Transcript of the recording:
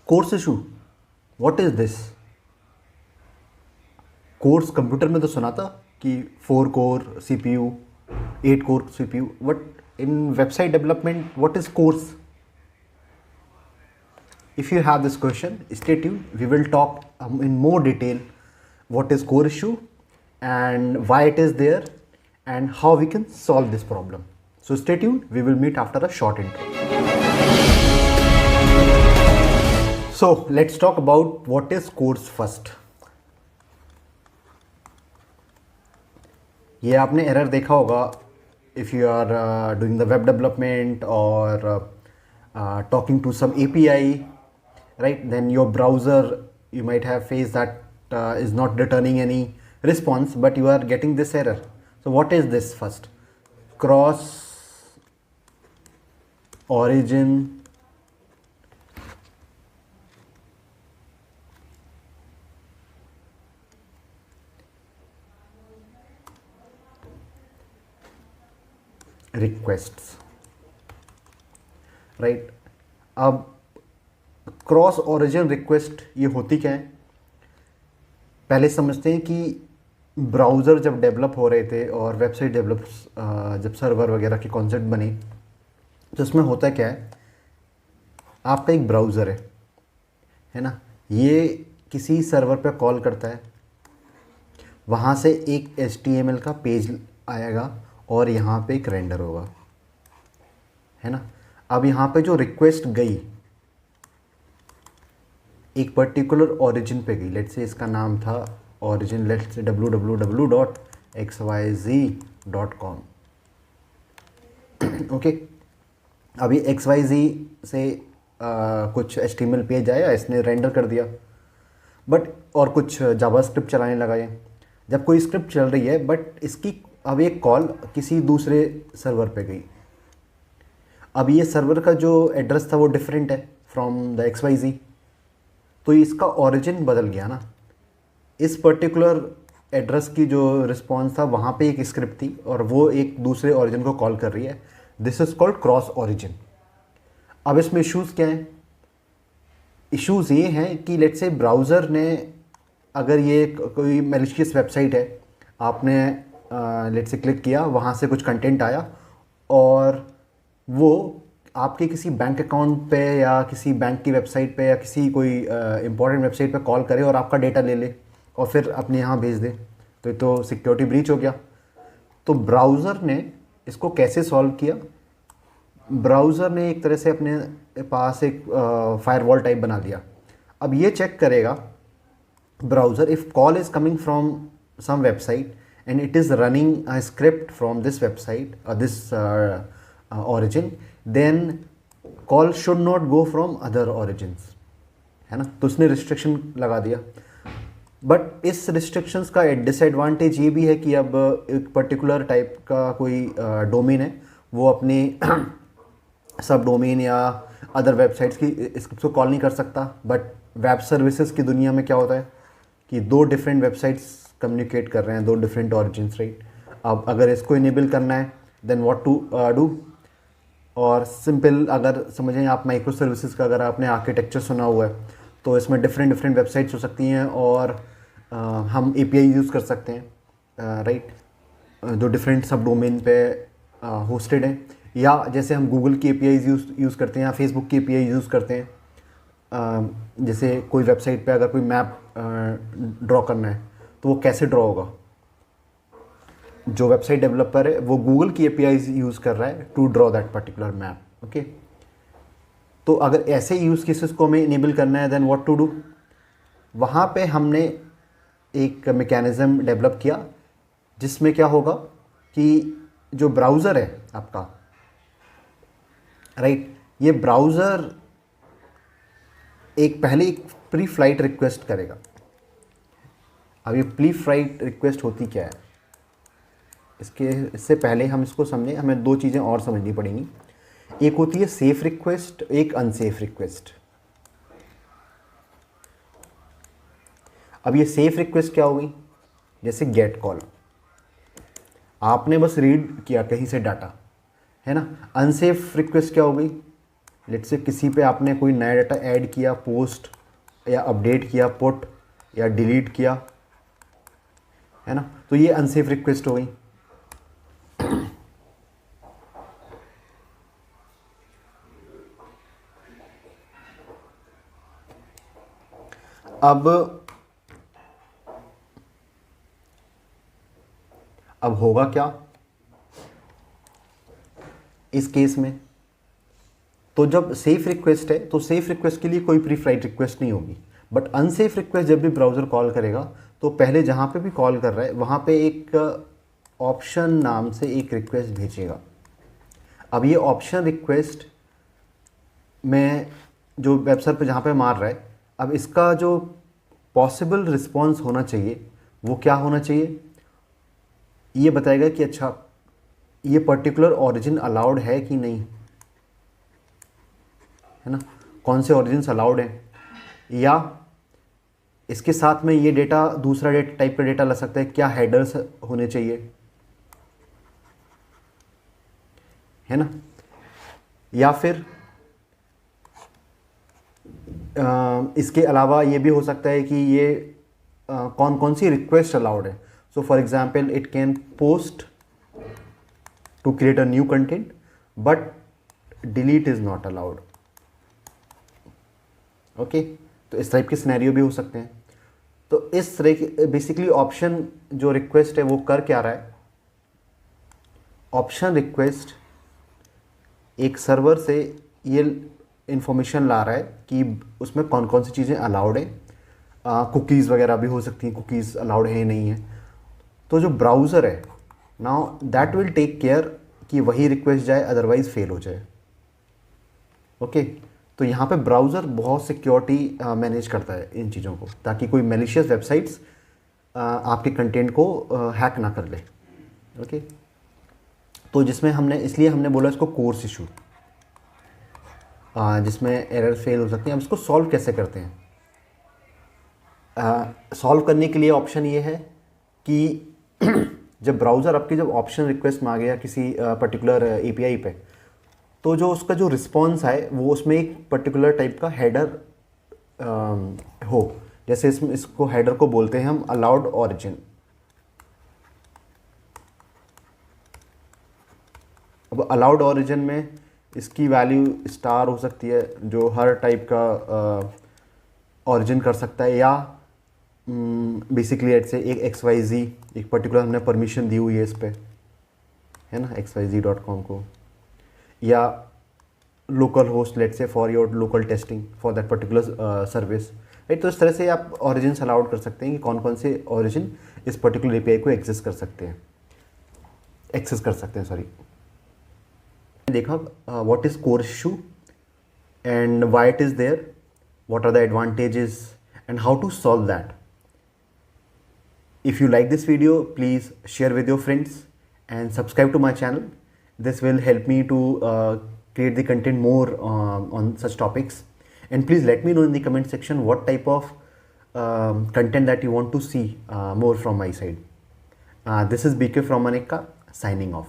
Course issue, what is this? Course computer में तो सुना था कि 4 core CPU, 8 core CPU, but in website development what is course? If you have this question, stay tuned. We will talk in more detail what is core issue and why it is there and how we can solve this problem. So stay tuned. We will meet after a short intro. So let's talk about what is course first. ये आपने error देखा होगा if you are doing the web development or talking to some API, right? Then your browser, you might have faced that is not returning any response, but you are getting this error. So what is this first? Cross origin requests, right? अब cross origin request ये होती क्या है? पहले समझते हैं कि browser जब डेवलप हो रहे थे और वेबसाइट डेवलप जब सर्वर वगैरह के कॉन्सेप्ट बने, तो उसमें होता क्या है, आपका एक ब्राउज़र है ना, ये किसी सर्वर पे कॉल करता है, वहाँ से एक HTML का पेज आएगा और यहाँ पे एक रेंडर होगा, है ना। अब यहाँ पे जो रिक्वेस्ट गई एक पर्टिकुलर ओरिजिन पे गई, लेट्स से इसका नाम था origin, let's say www.xyz.com, okay. अभी XYZ से कुछ HTML पेज आया, इसने रेंडर कर दिया, बट और कुछ जावास्क्रिप्ट चलाने लगा ये। जब कोई स्क्रिप्ट चल रही है बट इसकी अब एक कॉल किसी दूसरे सर्वर पे गई, अब ये सर्वर का जो एड्रेस था वो डिफरेंट है फ्रॉम द XYZ, तो इसका ओरिजिन बदल गया ना। इस पर्टिकुलर एड्रेस की जो रिस्पॉन्स था वहाँ पे एक स्क्रिप्ट थी और वो एक दूसरे ओरिजिन को कॉल कर रही है। This is called cross origin. अब इसमें इश्यूज़ क्या हैं? इश्यूज़ ये हैं कि लेट्स से ब्राउज़र ने, अगर ये कोई मैलिशियस वेबसाइट है, आपने लेट्स से क्लिक किया, वहाँ से कुछ कंटेंट आया और वो आपके किसी बैंक अकाउंट पे या किसी बैंक की वेबसाइट पे या किसी कोई इंपॉर्टेंट वेबसाइट पे कॉल करे और आपका डेटा ले ले और फिर अपने यहाँ भेज दे, तो ये तो सिक्योरिटी ब्रीच हो गया। तो ब्राउज़र ने इसको कैसे सॉल्व किया? ब्राउज़र ने एक तरह से अपने पास एक फायरवॉल टाइप बना दिया। अब ये चेक करेगा browser, if call is coming from some website and it is running a script from this website or this origin, then call should not go from other origins, है ना। तो उसने restriction लगा दिया, बट इस restrictions का disadvantage ये भी है कि अब एक पर्टिकुलर टाइप का कोई डोमेन है, वो अपने सब डोमेन या अदर वेबसाइट्स की स्क्रिप्ट को कॉल नहीं कर सकता। बट वेब सर्विसेज की दुनिया में क्या होता है कि दो डिफरेंट वेबसाइट्स कम्युनिकेट कर रहे हैं, दो डिफरेंट ऑरिजिन्स, राइट। अब अगर इसको इनेबल करना है देन व्हाट टू डू, और सिंपल अगर समझें आप माइक्रो सर्विसेज का अगर आपने आर्किटेक्चर सुना हुआ है, तो इसमें डिफरेंट डिफरेंट वेबसाइट्स हो सकती हैं और हम API यूज़ कर सकते हैं, राइट, जो डिफरेंट सब डोमेन पे होस्टेड हैं, या जैसे हम गूगल की API यूज़ करते हैं या फेसबुक की API यूज़ करते हैं। जैसे कोई वेबसाइट पे अगर कोई मैप ड्रॉ करना है तो वो कैसे ड्रॉ होगा? जो वेबसाइट डेवलपर है वो गूगल की APIs यूज़ कर रहा है to draw that particular map, okay. तो अगर ऐसे यूज़ केसेस को हमें इनेबल करना है देन व्हाट टू डू, वहाँ पे हमने एक मैकेनिज़्म डेवलप किया जिसमें क्या होगा कि जो ब्राउज़र है आपका, राइट, ये ब्राउज़र पहले एक प्री फ्लाइट रिक्वेस्ट करेगा। अब ये प्री फ्लाइट रिक्वेस्ट होती क्या है, इससे पहले हम इसको समझें, हमें दो चीज़ें और समझनी पड़ेंगी। एक होती है सेफ रिक्वेस्ट, एक अनसेफ रिक्वेस्ट। अब ये सेफ रिक्वेस्ट क्या होगी? जैसे गेट कॉल, आपने बस रीड किया कहीं से डाटा, है ना। अनसेफ रिक्वेस्ट क्या हो गई? लेट्स से किसी पे आपने कोई नया डाटा ऐड किया, पोस्ट या अपडेट किया, पुट या डिलीट किया, है ना, तो ये अनसेफ रिक्वेस्ट हो गई। अब होगा क्या इस केस में? तो जब सेफ रिक्वेस्ट है तो सेफ रिक्वेस्ट के लिए कोई प्री फ्लाइट रिक्वेस्ट नहीं होगी, बट अनसेफ रिक्वेस्ट जब भी ब्राउज़र कॉल करेगा तो पहले जहाँ पे भी कॉल कर रहा है वहाँ पे एक ऑप्शन नाम से एक रिक्वेस्ट भेजेगा। अब ये ऑप्शन रिक्वेस्ट में जो वेबसाइट पे जहाँ पे मार रहा है, अब इसका जो पॉसिबल रिस्पॉन्स होना चाहिए वो क्या होना चाहिए, ये बताएगा कि अच्छा ये पर्टिकुलर ओरिजिन अलाउड है कि नहीं, है ना, कौन से ओरिजिन्स अलाउड हैं, या इसके साथ में ये डेटा दूसरा डेटा टाइप का डेटा ला सकता है, क्या हेडर्स होने चाहिए, है ना, या फिर इसके अलावा ये भी हो सकता है कि ये कौन कौन सी रिक्वेस्ट अलाउड है। So for example it can post to create a new content but delete is not allowed. Okay, तो इस टाइप के सिनेरियो भी हो सकते हैं। तो इस तरह की बेसिकली ऑप्शन जो रिक्वेस्ट है वो कर क्या रहा है, ऑप्शन रिक्वेस्ट एक सर्वर से ये इंफॉर्मेशन ला रहा है कि उसमें कौन कौन सी चीज़ें अलाउड है, कुकीज़ वगैरह भी हो सकती हैं, कुकीज़ अलाउड है या नहीं है। तो जो ब्राउज़र है now that will take care कि वही रिक्वेस्ट जाए, अदरवाइज फेल हो जाए। ओके, तो यहाँ पे ब्राउज़र बहुत सिक्योरिटी मैनेज करता है इन चीज़ों को, ताकि कोई मैलिशियस वेबसाइट्स आपके कंटेंट को हैक ना कर ले। ओके, तो जिसमें हमने इसलिए हमने बोला इसको कोर्स इशू, जिसमें एरर फेल हो सकती हैं। अब इसको सॉल्व कैसे करते हैं? सॉल्व करने के लिए ऑप्शन ये है कि जब ब्राउज़र आपकी जब ऑप्शन रिक्वेस्ट मांगे किसी पर्टिकुलर एपीआई पे, तो जो उसका जो रिस्पॉन्स है वो उसमें एक पर्टिकुलर टाइप का हेडर हो। जैसे इसको हेडर को बोलते हैं हम अलाउड ऑरिजिन। अब अलाउड ऑरिजिन में इसकी वैल्यू स्टार हो सकती है, जो हर टाइप का ऑरिजिन कर सकता है, या बेसिकली एट से एक XYZ एक पर्टिकुलर हमने परमिशन दी हुई है इस पर, है ना, xyz.com को, या लोकल होस्ट लेट से for your local testing for that particular service, right. तो इस तरह से आप ऑरिजिन्स अलाउड कर सकते हैं कि कौन कौन से ऑरिजिन इस पर्टिकुलर एपीआई को एक्सेस कर सकते हैं, सॉरी। देखा what is core issue and why it is there, what are the advantages and how to solve that. If you like this video, please share with your friends and subscribe to my channel. This will help me to create the content more on such topics. And please let me know in the comment section what type of content that you want to see more from my side. This is BK from Maneka signing off.